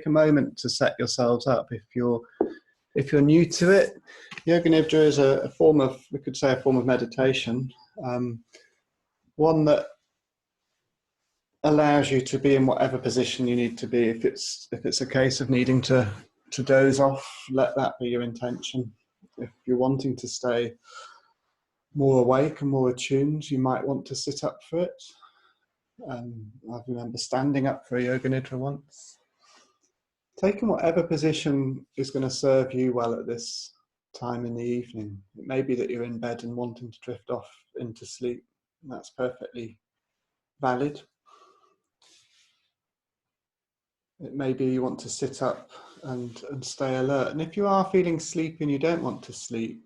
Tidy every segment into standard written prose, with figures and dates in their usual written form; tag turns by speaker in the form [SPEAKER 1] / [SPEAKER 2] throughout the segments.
[SPEAKER 1] a moment to set yourselves up. If you're new to it, Yoga Nidra is a form of, we could say, a form of meditation, one that allows you to be in whatever position you need to be. If it's a case of needing to doze off, let that be your intention. If you're wanting to stay more awake and more attuned, you might want to sit up for it. I remember standing up for a Yoga Nidra once. Taking whatever position is going to serve you well at this time in the evening. It may be that you're in bed and wanting to drift off into sleep. That's perfectly valid. It may be you want to sit up and stay alert. And if you are feeling sleepy and you don't want to sleep,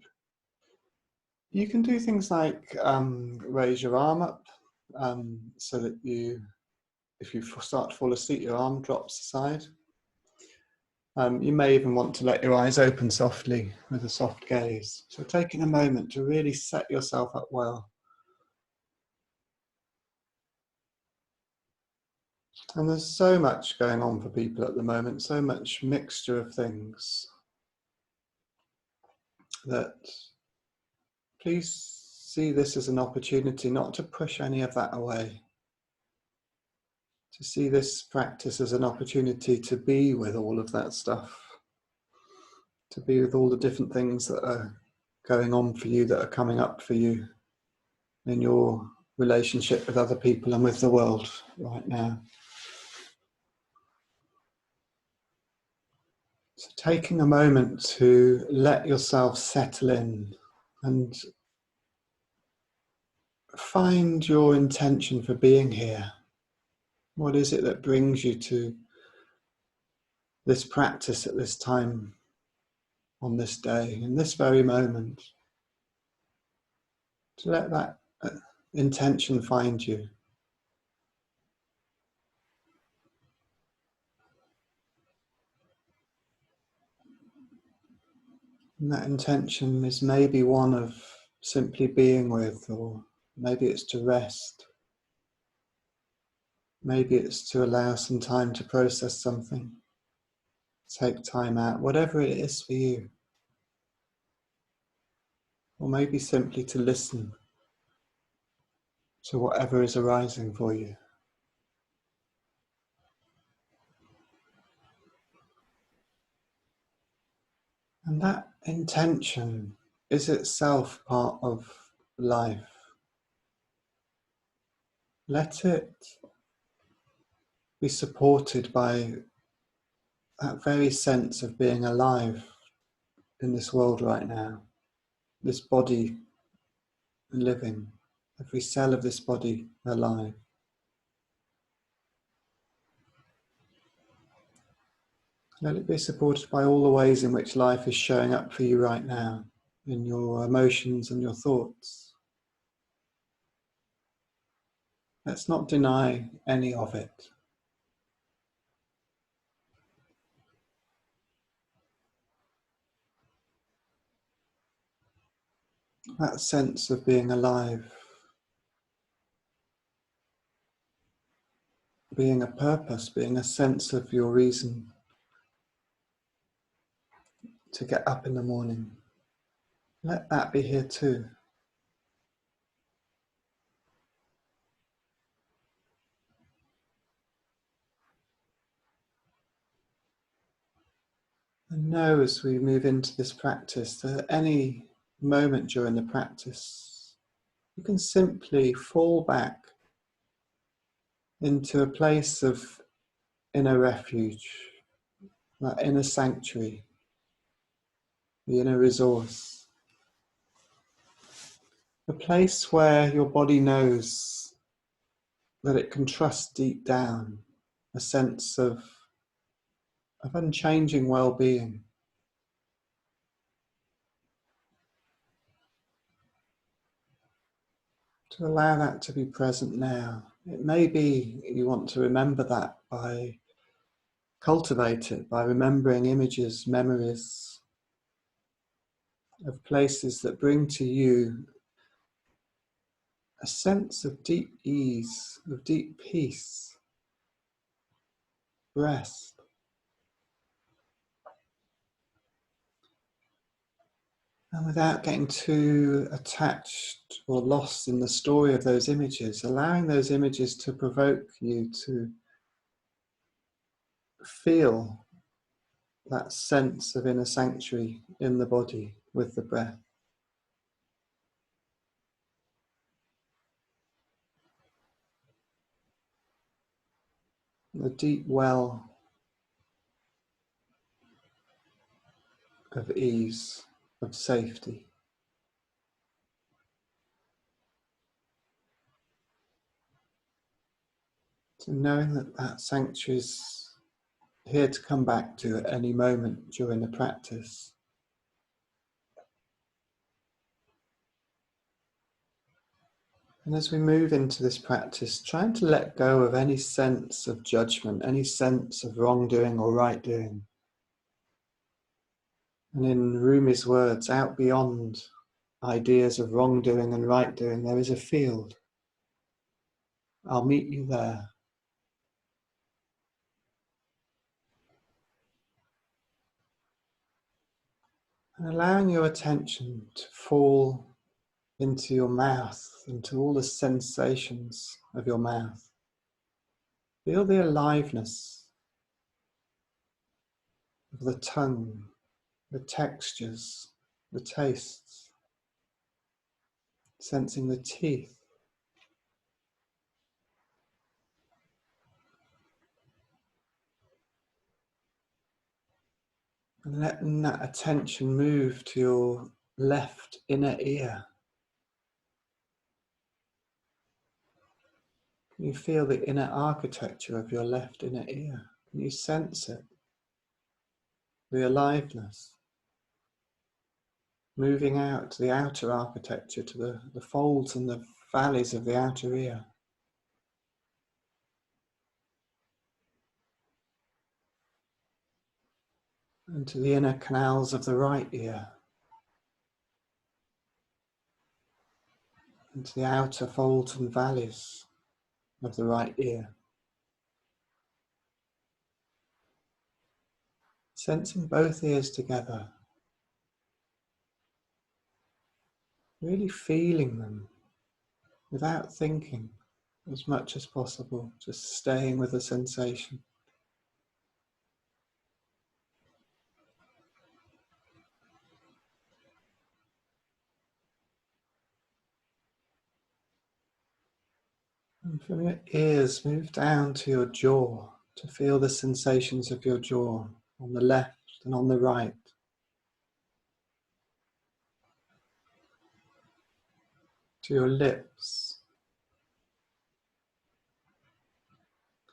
[SPEAKER 1] you can do things like raise your arm up so that if you start to fall asleep, your arm drops aside. You may even want to let your eyes open softly with a soft gaze. So taking a moment to really set yourself up well. And there's so much going on for people at the moment, so much mixture of things, that please see this as an opportunity not to push any of that away. To see this practice as an opportunity to be with all of that stuff. To be with all the different things that are going on for you, that are coming up for you in your relationship with other people and with the world right now. So taking a moment to let yourself settle in and find your intention for being here. What is it that brings you to this practice at this time, on this day, in this very moment? To let that intention find you. And that intention is maybe one of simply being with, or maybe it's to rest. Maybe it's to allow some time to process something. Take time out, whatever it is for you. Or maybe simply to listen to whatever is arising for you. And that intention is itself part of life. Let it be supported by that very sense of being alive in this world right now. This body living, every cell of this body alive. Let it be supported by all the ways in which life is showing up for you right now, in your emotions and your thoughts. Let's not deny any of it. That sense of being alive, being a purpose, being a sense of your reason to get up in the morning. Let that be here too. And know as we move into this practice that at any moment during the practice, you can simply fall back into a place of inner refuge, that inner sanctuary, the inner resource. A place where your body knows that it can trust deep down a sense of unchanging well-being. To allow that to be present now. It may be you want to remember that by cultivate it, by remembering images, memories of places that bring to you a sense of deep ease, of deep peace, rest. And without getting too attached or lost in the story of those images, allowing those images to provoke you to feel that sense of inner sanctuary in the body with the breath. The deep well of ease, of safety. So knowing that that sanctuary is here to come back to at any moment during the practice. And as we move into this practice, trying to let go of any sense of judgment, any sense of wrongdoing or right doing. And in Rumi's words, out beyond ideas of wrongdoing and right doing, there is a field. I'll meet you there. And allowing your attention to fall into your mouth, into all the sensations of your mouth. Feel the aliveness of the tongue, the textures, the tastes, sensing the teeth. And letting that attention move to your left inner ear. Can you feel the inner architecture of your left inner ear? Can you sense it? The aliveness. Moving out to the outer architecture, to the folds and the valleys of the outer ear. And to the inner canals of the right ear. And to the outer folds and valleys of the right ear. Sensing both ears together. Really feeling them without thinking as much as possible, just staying with the sensation. And from your ears, move down to your jaw to feel the sensations of your jaw on the left and on the right. To your lips,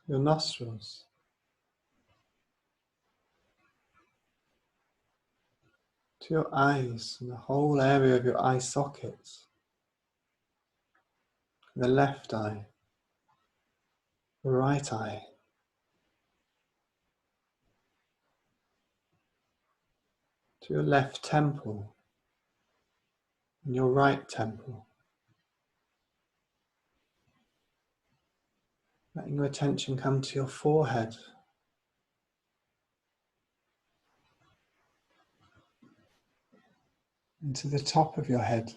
[SPEAKER 1] your nostrils, to your eyes and the whole area of your eye sockets, the left eye, the right eye, to your left temple and your right temple. Letting your attention come to your forehead, and to the top of your head,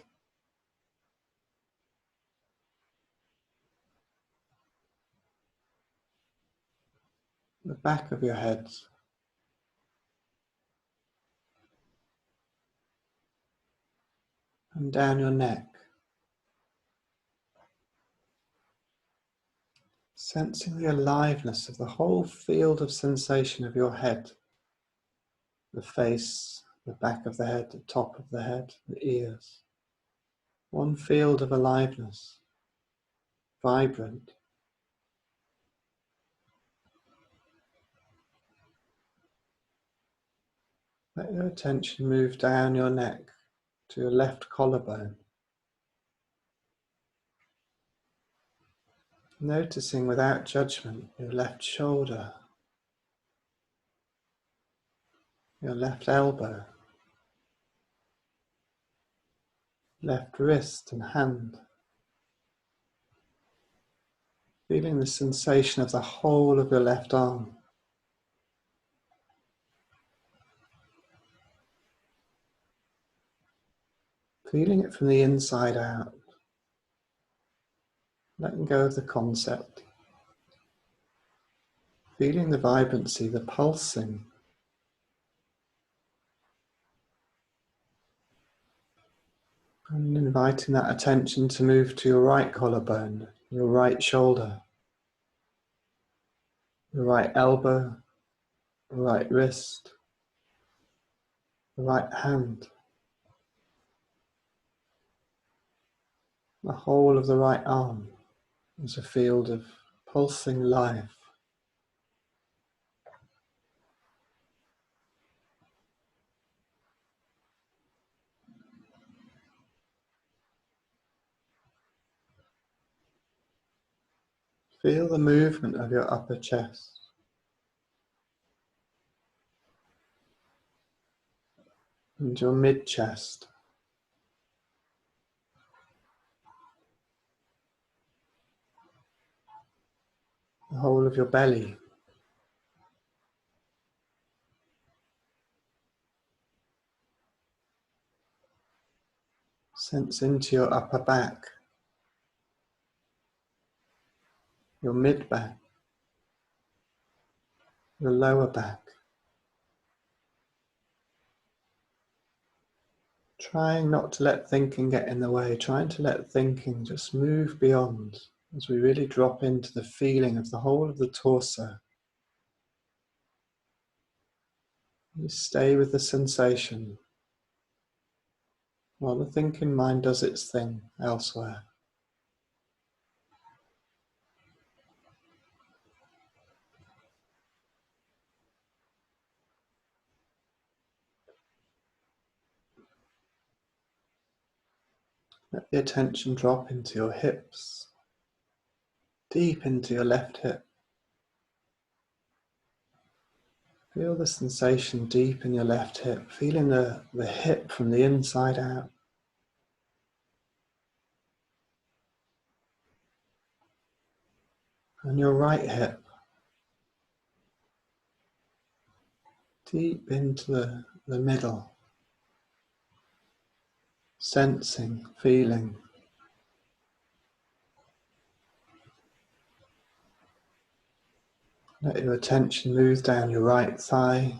[SPEAKER 1] the back of your head, and down your neck. Sensing the aliveness of the whole field of sensation of your head, the face, the back of the head, the top of the head, the ears. One field of aliveness, vibrant. Let your attention move down your neck to your left collarbone. Noticing without judgment your left shoulder, your left elbow, left wrist and hand. Feeling the sensation of the whole of your left arm. feeling it from the inside out, letting go of the concept, feeling the vibrancy, the pulsing, and inviting that attention to move to your right collarbone, your right shoulder, your right elbow, the right wrist, the right hand, the whole of the right arm is a field of pulsing life. Feel the movement of your upper chest, and your mid-chest, the whole of your belly, sense into your upper back, your mid-back, your lower back. Trying not to let thinking get in the way, trying to let thinking just move beyond as we really drop into the feeling of the whole of the torso. You stay with the sensation while the thinking mind does its thing elsewhere. Let the attention drop into your hips, deep into your left hip. Feel the sensation deep in your left hip, feeling the hip from the inside out. And your right hip, deep into the middle, sensing, feeling. Let your attention move down your right thigh,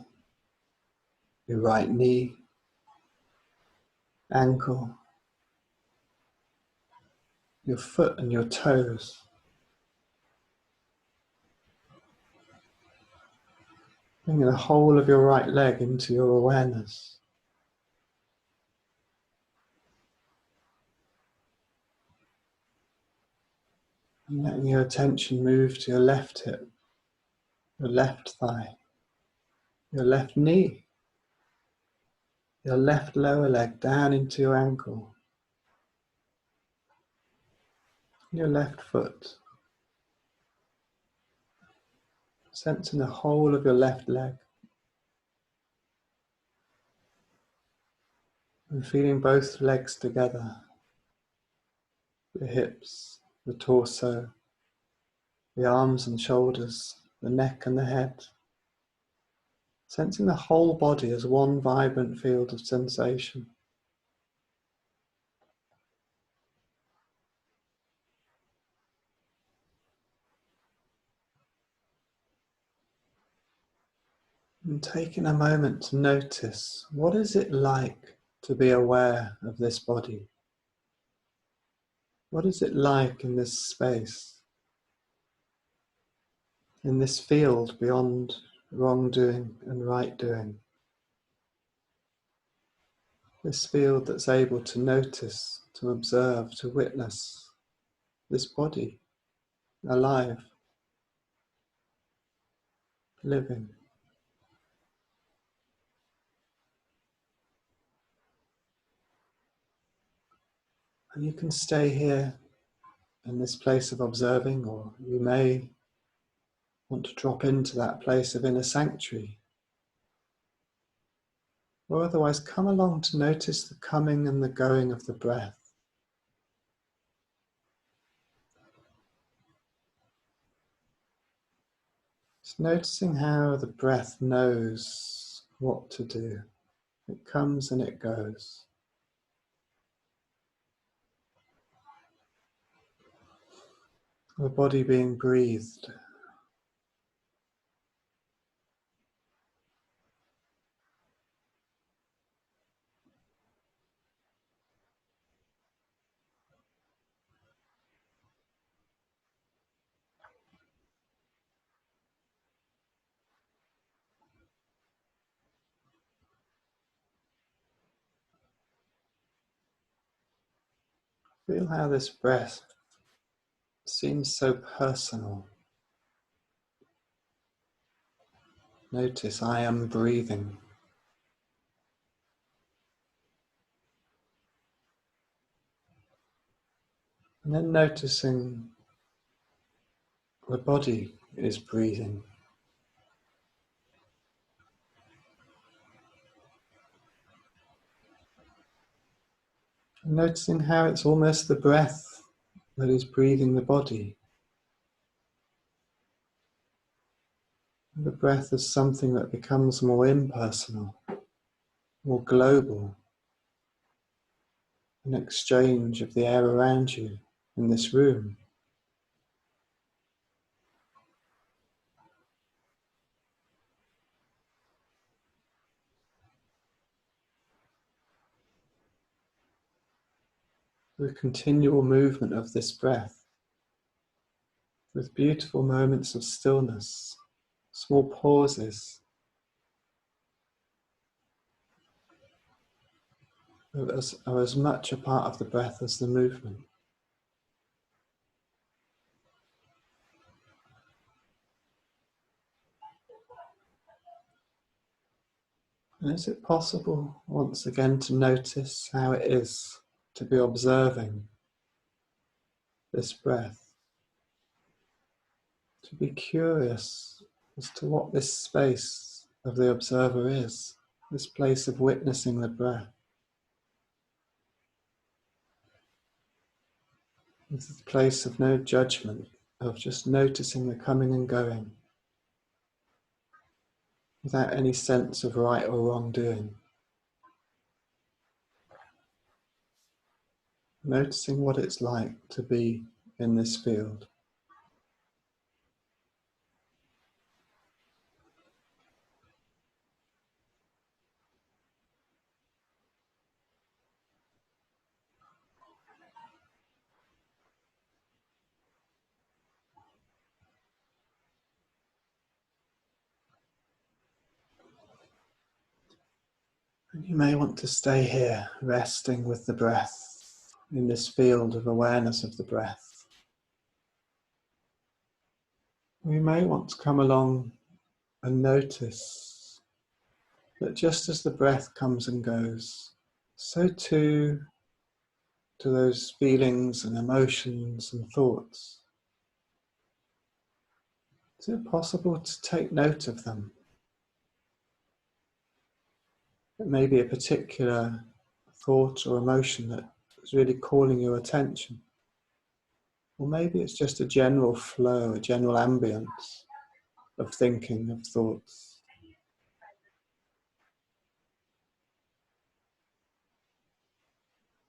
[SPEAKER 1] your right knee, ankle, your foot and your toes. Bringing the whole of your right leg into your awareness. And letting your attention move to your left hip, your left thigh, your left knee, your left lower leg down into your ankle, your left foot. Sensing the whole of your left leg. And feeling both legs together. The hips, the torso, the arms and shoulders, the neck and the head. Sensing the whole body as one vibrant field of sensation. And taking a moment to notice, what is it like to be aware of this body? What is it like in this space? In this field beyond wrongdoing and right doing? This field that's able to notice, to observe, to witness this body, alive, living. And you can stay here in this place of observing, or you may want to drop into that place of inner sanctuary. Or otherwise come along to notice the coming and the going of the breath. Just noticing how the breath knows what to do. It comes and it goes. the body being breathed. Feel how this breath seems so personal. Notice I am breathing. And then noticing the body is breathing. And noticing how it's almost the breath that is breathing the body. The breath is something that becomes more impersonal, more global, an exchange of the air around you in this room. The continual movement of this breath, with beautiful moments of stillness, small pauses that are as much a part of the breath as the movement. And is it possible once again to notice how it is to be observing this breath? To be curious as to what this space of the observer is, this place of witnessing the breath. This is a place of no judgment, of just noticing the coming and going, without any sense of right or wrong doing. Noticing what it's like to be in this field. And you may want to stay here, resting with the breath, in this field of awareness of the breath. We may want to come along and notice that just as the breath comes and goes, so too do those feelings and emotions and thoughts. Is it possible to take note of them? It may be a particular thought or emotion that is really calling your attention. Or maybe it's just a general flow, a general ambience of thinking, of thoughts.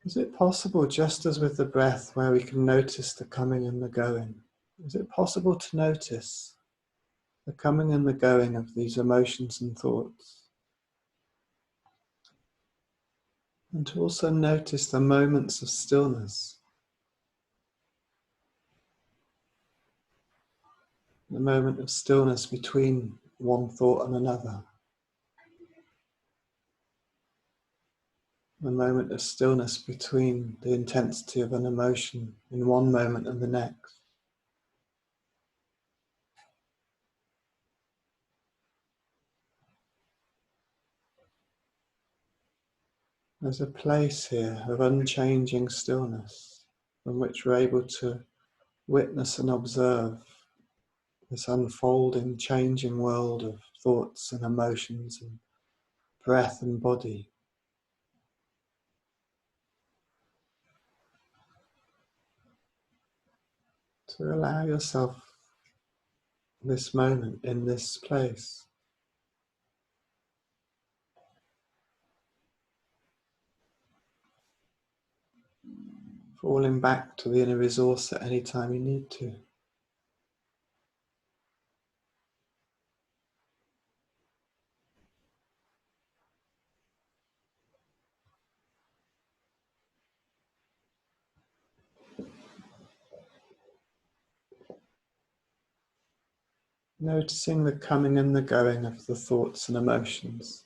[SPEAKER 1] Is it possible, just as with the breath, where we can notice the coming and the going, is it possible to notice the coming and the going of these emotions and thoughts? And to also notice the moments of stillness, the moment of stillness between one thought and another, the moment of stillness between the intensity of an emotion in one moment and the next. There's a place here of unchanging stillness from which we're able to witness and observe this unfolding, changing world of thoughts and emotions and breath and body. To allow yourself this moment in this place. Falling back to the inner resource at any time you need to. Noticing the coming and the going of the thoughts and emotions,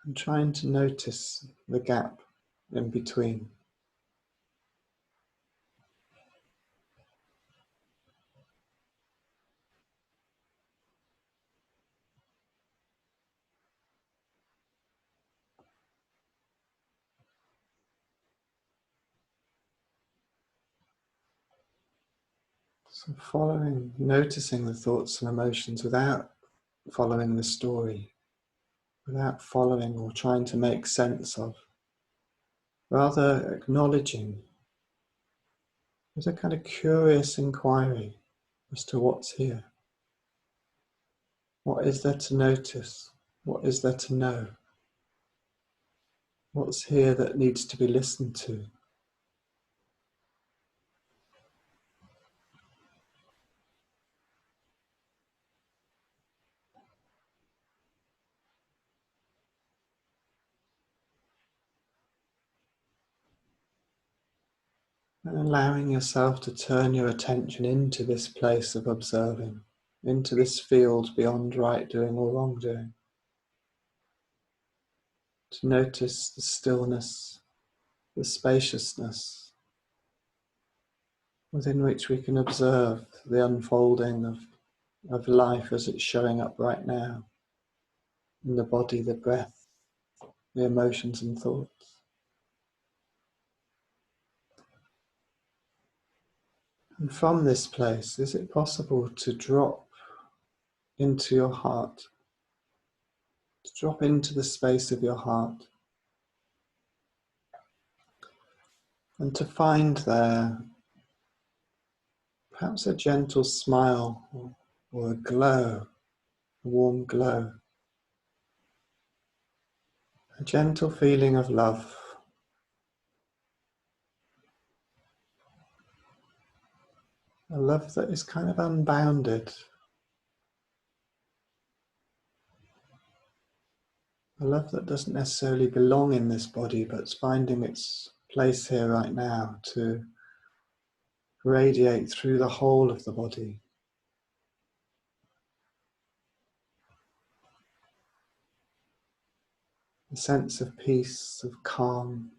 [SPEAKER 1] and trying to notice the gap in between. So noticing the thoughts and emotions without following the story, without following or trying to make sense of, rather acknowledging with a kind of curious inquiry as to what's here. What is there to notice? What is there to know? What's here that needs to be listened to? And allowing yourself to turn your attention into this place of observing, into this field beyond right doing or wrong doing. To notice the stillness, the spaciousness within which we can observe the unfolding of life as it's showing up right now in the body, the breath, the emotions and thoughts. And from this place, is it possible to drop into your heart, to drop into the space of your heart, and to find there perhaps a gentle smile or a glow, a warm glow, a gentle feeling of love, a love that is kind of unbounded, a love that doesn't necessarily belong in this body, but it's finding its place here right now to radiate through the whole of the body. A sense of peace, of calm,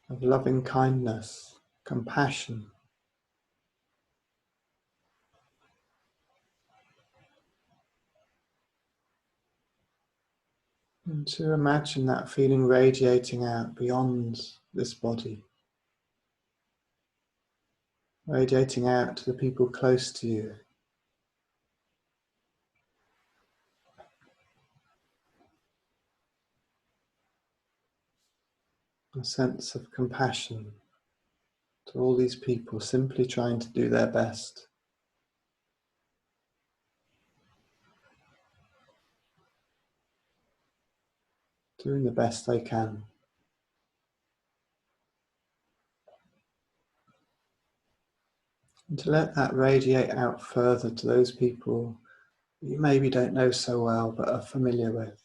[SPEAKER 1] of loving kindness, compassion. And to imagine that feeling radiating out beyond this body, radiating out to the people close to you. A sense of compassion to all these people simply trying to do their best. Doing the best they can. And to let that radiate out further to those people you maybe don't know so well but are familiar with.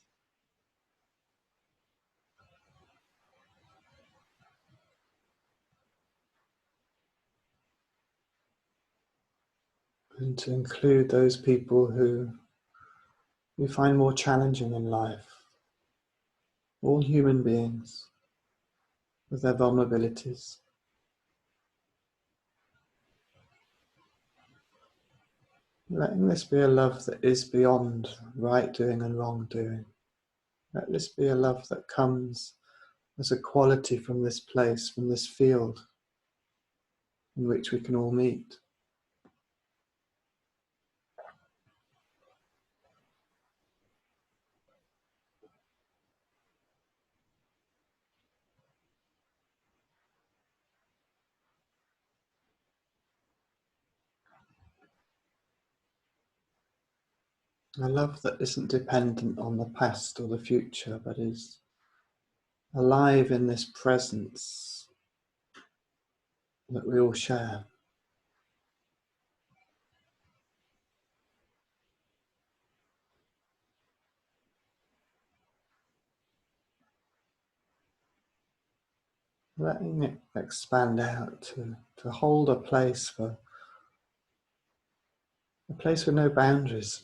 [SPEAKER 1] And to include those people who you find more challenging in life. All human beings with their vulnerabilities. Letting this be a love that is beyond right doing and wrong doing. Let this be a love that comes as a quality from this place, from this field in which we can all meet. A love that isn't dependent on the past or the future, but is alive in this presence that we all share. Letting it expand out to hold a place for a place with no boundaries,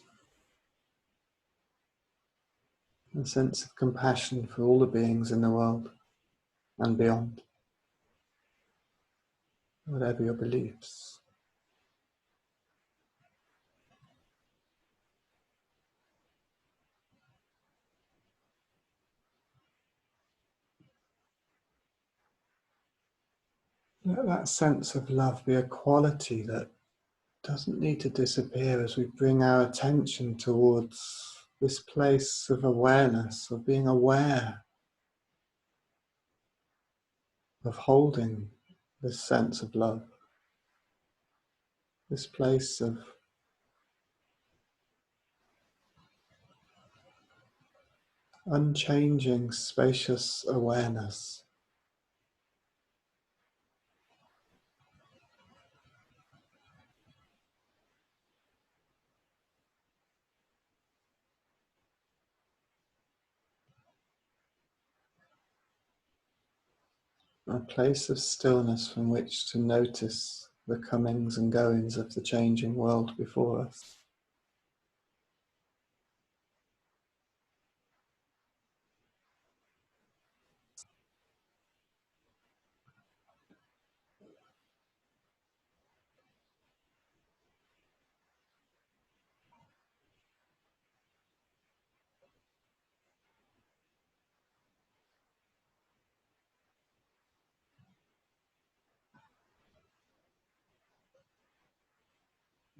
[SPEAKER 1] a sense of compassion for all the beings in the world and beyond, whatever your beliefs. Let that sense of love be a quality that doesn't need to disappear as we bring our attention towards this place of awareness, of being aware, of holding this sense of love, this place of unchanging, spacious awareness. A place of stillness from which to notice the comings and goings of the changing world before us.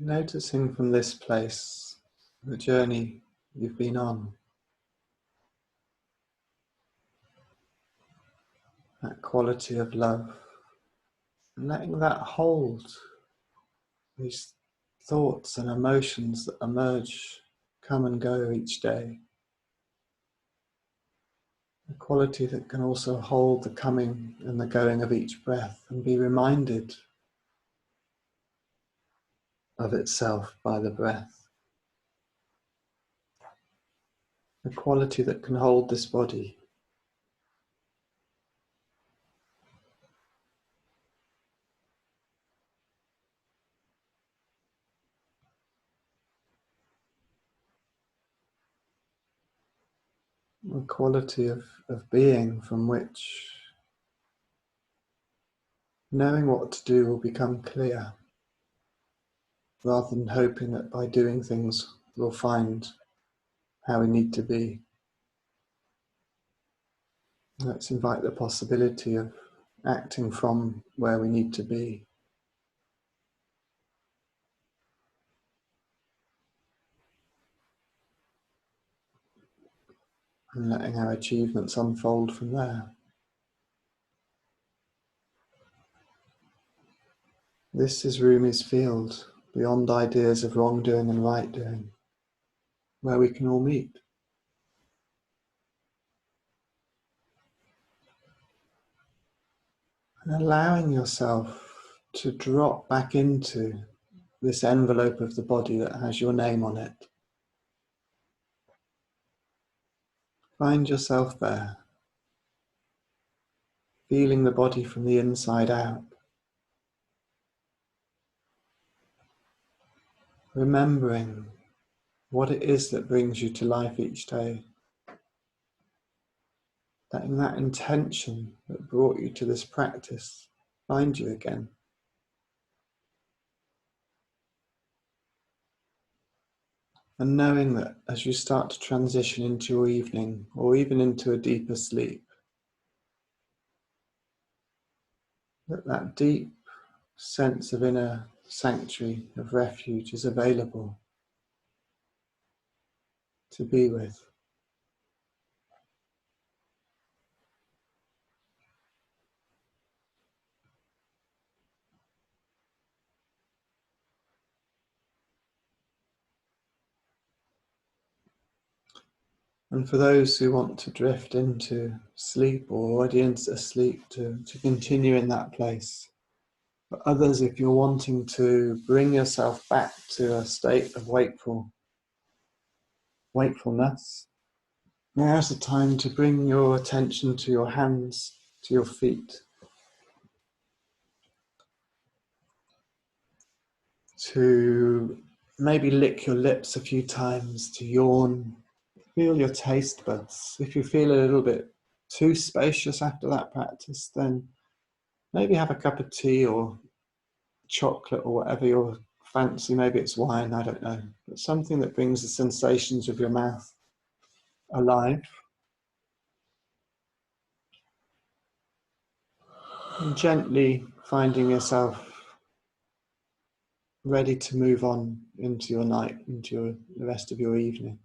[SPEAKER 1] Noticing from this place the journey you've been on, that quality of love, and letting that hold these thoughts and emotions that emerge, come and go each day. A quality that can also hold the coming and the going of each breath and be reminded of itself by the breath. A quality that can hold this body. A quality of being from which knowing what to do will become clear, rather than hoping that by doing things we'll find how we need to be. Let's invite the possibility of acting from where we need to be. And letting our achievements unfold from there. This is Rumi's field, beyond ideas of wrongdoing and right doing, where we can all meet. And allowing yourself to drop back into this envelope of the body that has your name on it. Find yourself there, feeling the body from the inside out. Remembering what it is that brings you to life each day. Letting that intention that brought you to this practice find you again. And knowing that as you start to transition into your evening or even into a deeper sleep, that deep sense of inner sanctuary, of refuge is available to be with. And for those who want to drift into sleep or already into sleep, to continue in that place. For others, if you're wanting to bring yourself back to a state of wakefulness, now's the time to bring your attention to your hands, to your feet, to Maybe lick your lips a few times to yawn. Feel your taste buds. If you feel a little bit too spacious after that practice, then maybe have a cup of tea or chocolate or whatever your fancy. Maybe it's wine, I don't know. But something that brings the sensations of your mouth alive. And gently finding yourself ready to move on into your night, into the rest of your evening.